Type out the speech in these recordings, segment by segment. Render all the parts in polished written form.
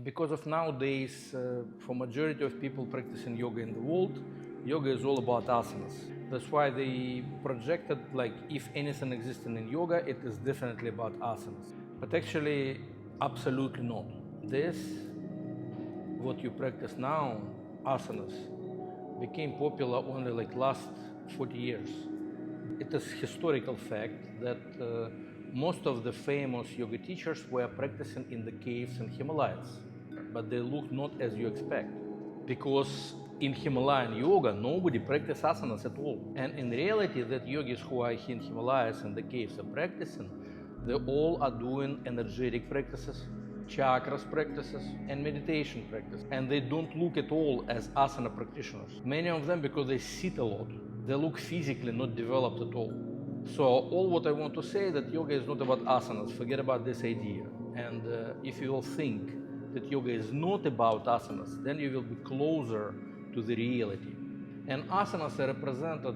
Because of nowadays, for majority of people practicing yoga in the world, yoga is all about asanas. That's why they projected like if anything existing in yoga, it is definitely about asanas. But actually, absolutely not. This, what you practice now, asanas, became popular only like last 40 years. It is historical fact that most of the famous yoga teachers were practicing in the caves in Himalayas, but they look not as you expect, because in Himalayan yoga nobody practices asanas at all. And in reality, that yogis who are in Himalayas and the caves are practicing, they all are doing energetic practices, chakras practices, and meditation practice. And they don't look at all as asana practitioners. Many of them, because they sit a lot, they look physically not developed at all. So all what I want to say that yoga is not about asanas. Forget about this idea. And if you will think that yoga is not about asanas, then you will be closer to the reality. And asanas are represented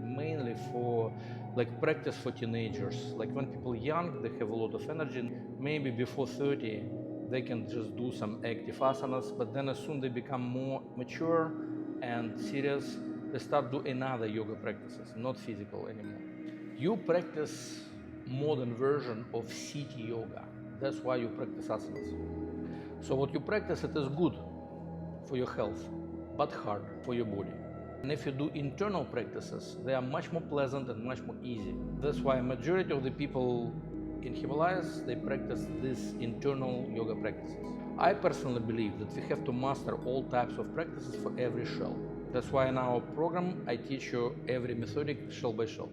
mainly for like practice for teenagers. Like when people are young, they have a lot of energy. Maybe before 30, they can just do some active asanas. But then as soon they become more mature and serious, they start doing other yoga practices, not physical anymore. You practice modern version of city yoga. That's why you practice asanas. So what you practice, it is good for your health, but hard for your body. And if you do internal practices, they are much more pleasant and much more easy. That's why majority of the people in Himalayas, they practice these internal yoga practices. I personally believe that we have to master all types of practices for every shell. That's why in our program, I teach you every methodic shell by shell.